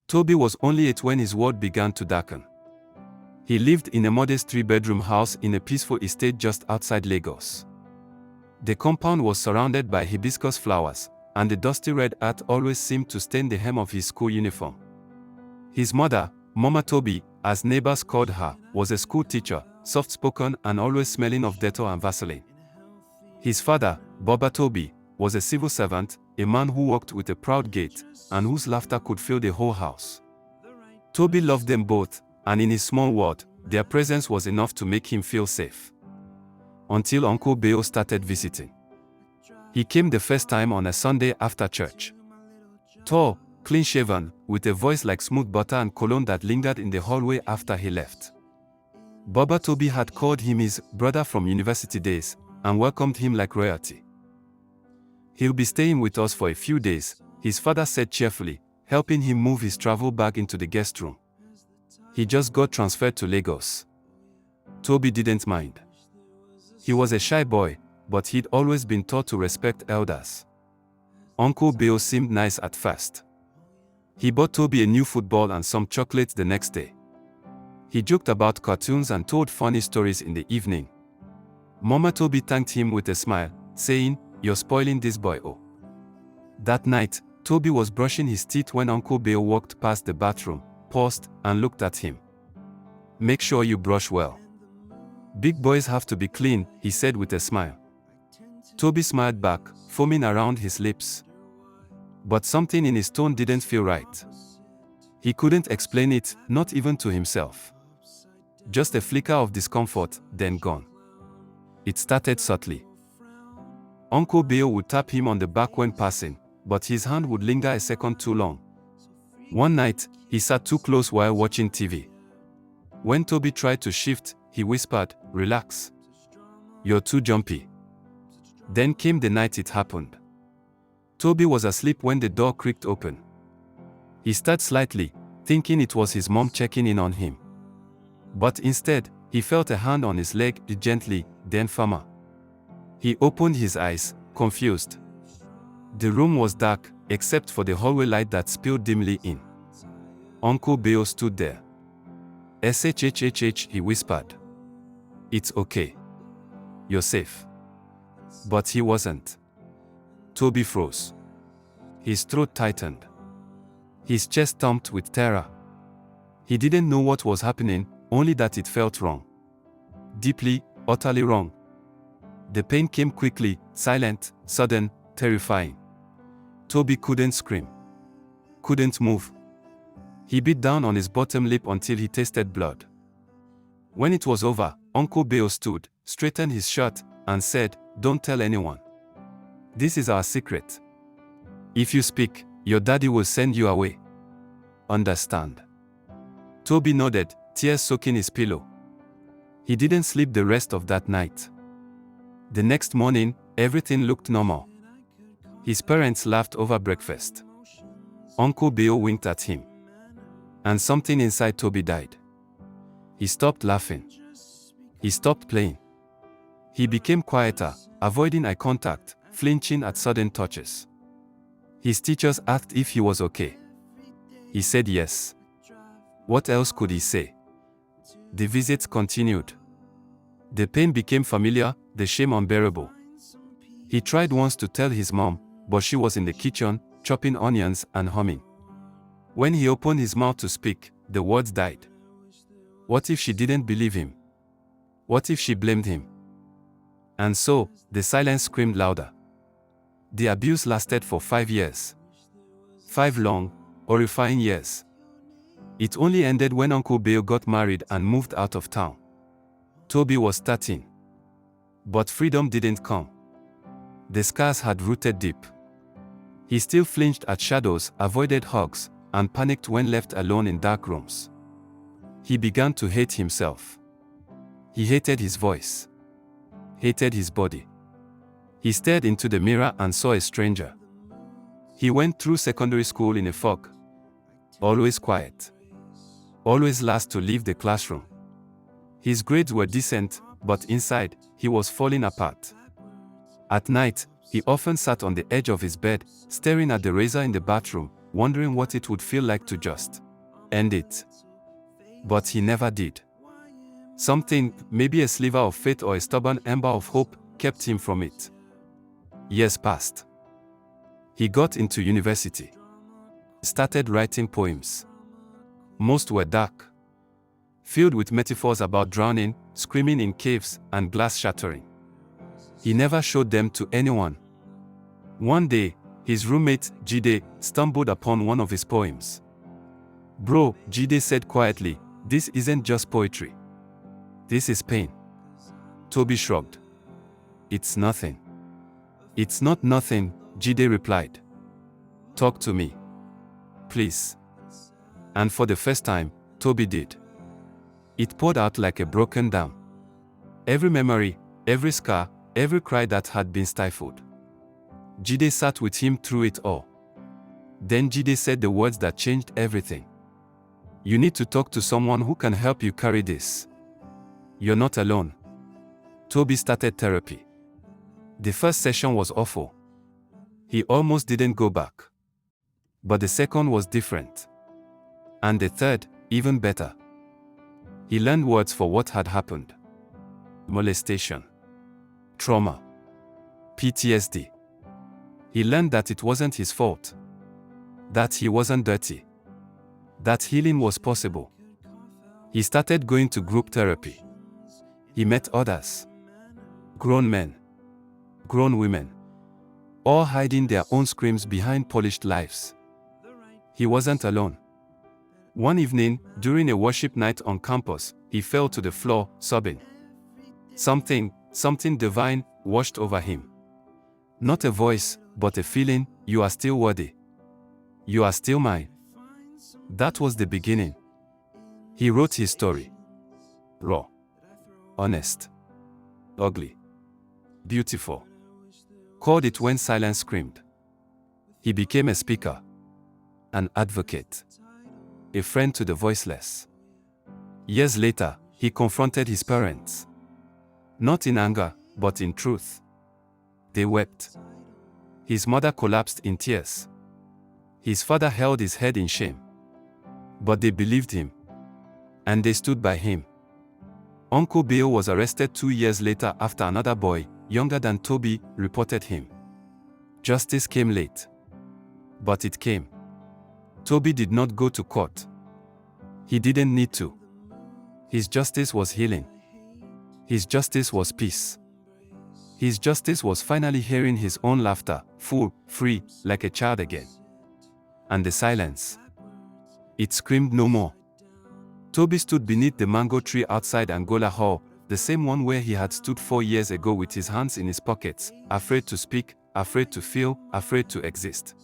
Tobi was only 8 when his world began to darken. He lived in a modest 3-bedroom house in a peaceful estate just outside Lagos. The compound was surrounded by hibiscus flowers, and the dusty red earth always seemed to stain the hem of his school uniform. His mother, Mama Tobi, as neighbors called her, was a school teacher, soft-spoken and always smelling of Dettol and Vaseline. His father, Baba Tobi, was a civil servant, a man who walked with a proud gait, and whose laughter could fill the whole house. Tobi loved them both, and in his small world, their presence was enough to make him feel safe. Until Uncle Beo started visiting. He came the first time on a Sunday after church. Tall, clean-shaven, with a voice like smooth butter and cologne that lingered in the hallway after he left. Baba Tobi had called him his brother from university days, and welcomed him like royalty. "He'll be staying with us for a few days," his father said cheerfully, helping him move his travel bag into the guest room. He just got transferred to Lagos. Tobi didn't mind. He was a shy boy, but he'd always been taught to respect elders. Uncle Beo seemed nice at first. He bought Tobi a new football and some chocolates the next day. He joked about cartoons and told funny stories in the evening. Mama Tobi thanked him with a smile, saying, "You're spoiling this boy, oh." That night, Tobi was brushing his teeth when Uncle Beo walked past the bathroom, paused, and looked at him. "Make sure you brush well. Big boys have to be clean," he said with a smile. Tobi smiled back, foaming around his lips. But something in his tone didn't feel right. He couldn't explain it, not even to himself. Just a flicker of discomfort, then gone. It started subtly. Uncle Beo would tap him on the back when passing, but his hand would linger a second too long. One night, he sat too close while watching TV. When Tobi tried to shift, he whispered, "Relax. You're too jumpy." Then came the night it happened. Tobi was asleep when the door creaked open. He stirred slightly, thinking it was his mom checking in on him. But instead, he felt a hand on his leg, gently, then firmer. He opened his eyes, confused. The room was dark, except for the hallway light that spilled dimly in. Uncle Beo stood there. "Shhhh," he whispered. "It's okay. You're safe." But he wasn't. Tobi froze. His throat tightened. His chest thumped with terror. He didn't know what was happening, only that it felt wrong. Deeply, utterly wrong. The pain came quickly, silent, sudden, terrifying. Tobi couldn't scream. Couldn't move. He bit down on his bottom lip until he tasted blood. When it was over, Uncle Beo stood, straightened his shirt, and said, "Don't tell anyone. This is our secret. If you speak, your daddy will send you away. Understand?" Tobi nodded, tears soaking his pillow. He didn't sleep the rest of that night. The next morning, everything looked normal. His parents laughed over breakfast. Uncle Beo winked at him. And something inside Tobi died. He stopped laughing. He stopped playing. He became quieter, avoiding eye contact, flinching at sudden touches. His teachers asked if he was okay. He said yes. What else could he say? The visits continued. The pain became familiar, the shame unbearable. He tried once to tell his mom, but she was in the kitchen, chopping onions and humming. When he opened his mouth to speak, the words died. What if she didn't believe him? What if she blamed him? And so, the silence screamed louder. The abuse lasted for 5 years. 5 long, horrifying years. It only ended when Uncle Beo got married and moved out of town. Tobi was 13. But freedom didn't come. The scars had rooted deep. He still flinched at shadows, avoided hugs, and panicked when left alone in dark rooms. He began to hate himself. He hated his voice. Hated his body. He stared into the mirror and saw a stranger. He went through secondary school in a fog. Always quiet. Always last to leave the classroom. His grades were decent, but inside, he was falling apart. At night, he often sat on the edge of his bed, staring at the razor in the bathroom, wondering what it would feel like to just end it. But he never did. Something, maybe a sliver of faith or a stubborn ember of hope, kept him from it. Years passed. He got into university. Started writing poems. Most were dark, filled with metaphors about drowning, screaming in caves, and glass shattering. He never showed them to anyone. One day, his roommate, Jide, stumbled upon one of his poems. "Bro," Jide said quietly, "this isn't just poetry. This is pain." Tobi shrugged. "It's nothing." "It's not nothing," Jide replied. "Talk to me. Please." And for the first time, Tobi did. It poured out like a broken dam. Every memory, every scar, every cry that had been stifled. Jide sat with him through it all. Then Jide said the words that changed everything. "You need to talk to someone who can help you carry this. You're not alone." Tobi started therapy. The first session was awful. He almost didn't go back. But the second was different. And the third, even better. He learned words for what had happened. Molestation. Trauma. PTSD. He learned that it wasn't his fault. That he wasn't dirty. That healing was possible. He started going to group therapy. He met others. Grown men. Grown women. All hiding their own screams behind polished lives. He wasn't alone. One evening, during a worship night on campus, he fell to the floor, sobbing. Something divine washed over him. Not a voice, but a feeling: "You are still worthy. You are still mine." That was the beginning. He wrote his story. Raw. Honest. Ugly. Beautiful. Called it "When Silence Screamed." He became a speaker. An advocate. A friend to the voiceless. Years later, he confronted his parents. Not in anger, but in truth. They wept. His mother collapsed in tears. His father held his head in shame. But they believed him. And they stood by him. Uncle Bill was arrested 2 years later after another boy, younger than Tobi, reported him. Justice came late. But it came. Tobi did not go to court. He didn't need to. His justice was healing. His justice was peace. His justice was finally hearing his own laughter, full, free, like a child again. And the silence. It screamed no more. Tobi stood beneath the mango tree outside Angola Hall, the same one where he had stood 4 years ago with his hands in his pockets, afraid to speak, afraid to feel, afraid to exist.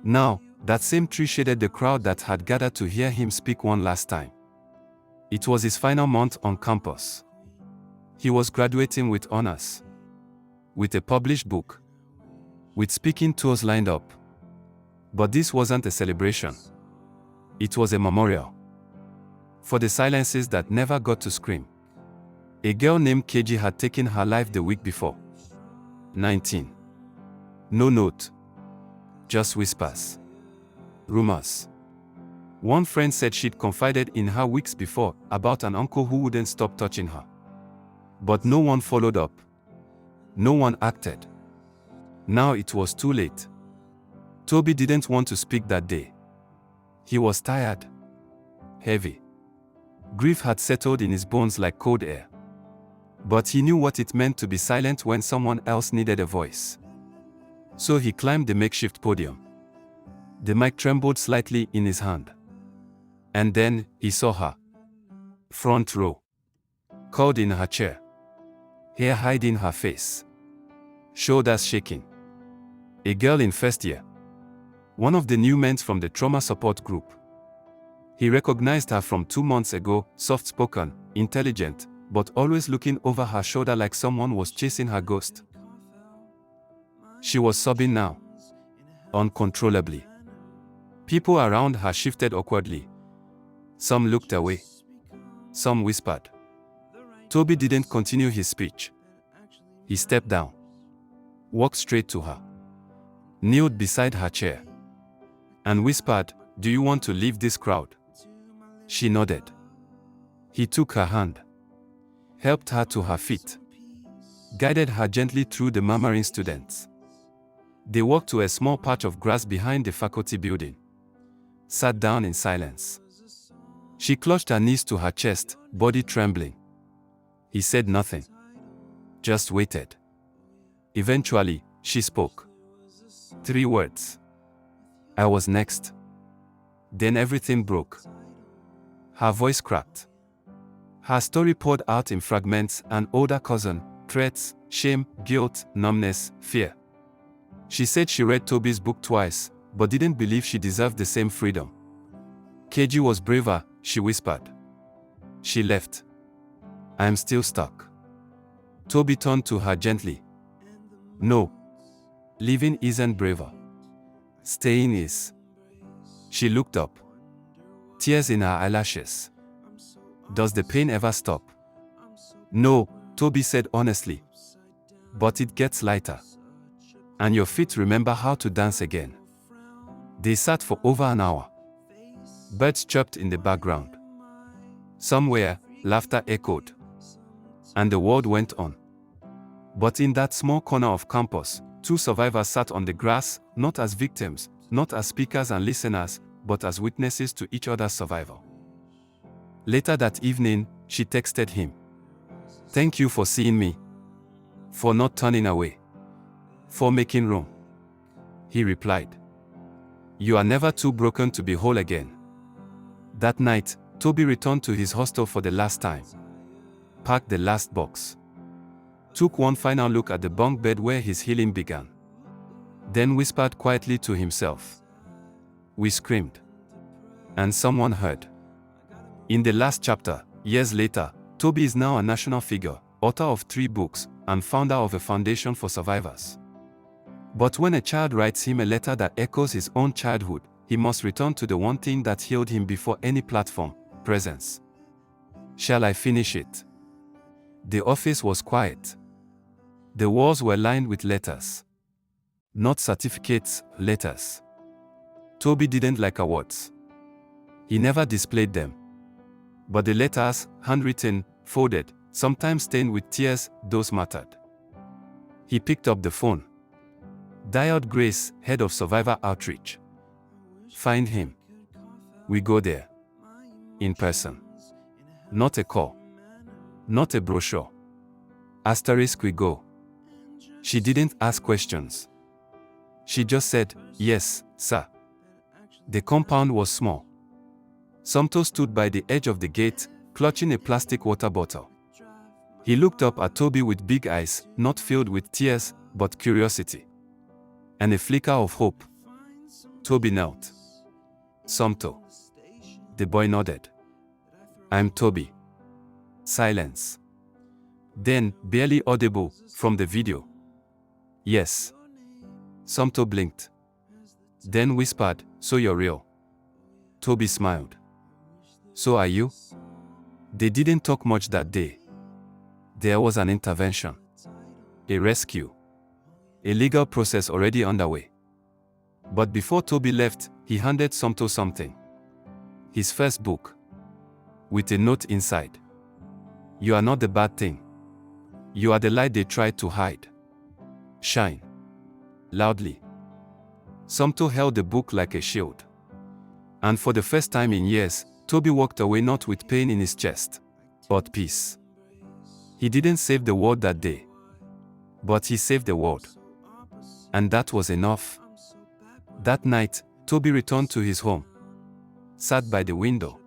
Now, that same tree shaded the crowd that had gathered to hear him speak one last time. It was his final month on campus. He was graduating with honors. With a published book. With speaking tours lined up. But this wasn't a celebration. It was a memorial. For the silences that never got to scream. A girl named KG had taken her life the week before. 19. No note. Just whispers. Rumors. One friend said she'd confided in her weeks before about an uncle who wouldn't stop touching her. But no one followed up. No one acted. Now it was too late. Tobi didn't want to speak that day. He was tired. Heavy. Grief had settled in his bones like cold air. But he knew what it meant to be silent when someone else needed a voice. So he climbed the makeshift podium. The mic trembled slightly in his hand. And then, he saw her. Front row. Curled in her chair. Hair hiding her face. Shoulders shaking. A girl in first year. One of the new men from the trauma support group. He recognized her from 2 months ago, soft-spoken, intelligent, but always looking over her shoulder like someone was chasing her ghost. She was sobbing now. Uncontrollably. People around her shifted awkwardly. Some looked away. Some whispered. Tobi didn't continue his speech. He stepped down. Walked straight to her. Kneeled beside her chair. and whispered, "Do you want to leave this crowd?" She nodded. He took her hand, helped her to her feet, guided her gently through the murmuring students. They walked to a small patch of grass behind the faculty building, sat down in silence. She clutched her knees to her chest, body trembling. He said nothing, just waited. Eventually, she spoke. 3 words. "I was next." Then everything broke. Her voice cracked. Her story poured out in fragments: an older cousin, threats, shame, guilt, numbness, fear. She said she read Tobi's book twice, but didn't believe she deserved the same freedom. KG was braver, she whispered. She left. "I am still stuck." Tobi turned to her gently. "No. Leaving isn't braver. Staying is." She looked up, tears in her eyelashes. "Does the pain ever stop?" "No," Tobi said honestly. "But it gets lighter. And your feet remember how to dance again." They sat for over an hour. Birds chirped in the background. Somewhere, laughter echoed. And the world went on. But in that small corner of campus, 2 survivors sat on the grass, not as victims, not as speakers and listeners, but as witnesses to each other's survival. Later that evening, she texted him. "Thank you for seeing me. For not turning away. For making room." He replied, "You are never too broken to be whole again." That night, Tobi returned to his hostel for the last time. Packed the last box. Took one final look at the bunk bed where his healing began. Then whispered quietly to himself. We screamed. And someone heard. In the last chapter, years later, Tobi is now a national figure, author of 3 books, and founder of a foundation for survivors. But when a child writes him a letter that echoes his own childhood, he must return to the one thing that healed him before any platform: presence. Shall I finish it? The office was quiet. The walls were lined with letters. Not certificates, letters. Tobi didn't like awards. He never displayed them. But the letters, handwritten, folded, sometimes stained with tears, those mattered. He picked up the phone. Dialed Grace, head of survivor outreach. Find him. We go there. In person. Not a call. Not a brochure. Asterisk we go. She didn't ask questions. She just said, "Yes, sir." The compound was small. Somto stood by the edge of the gate, clutching a plastic water bottle. He looked up at Tobi with big eyes, not filled with tears, but curiosity. And a flicker of hope. Tobi knelt. "Somto." The boy nodded. "I'm Tobi." Silence. Then, barely audible, from the video. "Yes." Somto blinked. Then whispered, "So you're real." Tobi smiled. "So are you?" They didn't talk much that day. There was an intervention. A rescue. A legal process already underway. But before Tobi left, he handed Somto something. His first book. With a note inside. "You are not the bad thing. You are the light they tried to hide. Shine." Loudly. Somto held the book like a shield. And for the first time in years, Tobi walked away not with pain in his chest, but peace. He didn't save the world that day. But he saved the world. And that was enough. That night, Tobi returned to his home. Sat by the window.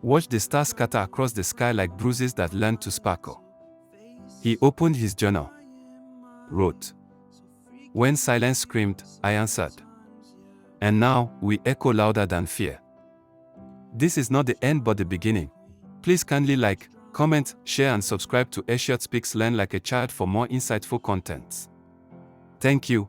Watched the stars scatter across the sky like bruises that learned to sparkle. He opened his journal. Wrote. When silence screamed, I answered. And now, we echo louder than fear. This is not the end but the beginning. Please kindly like, comment, share and subscribe to Eshiot Speaks Learn Like a Child for more insightful contents. Thank you.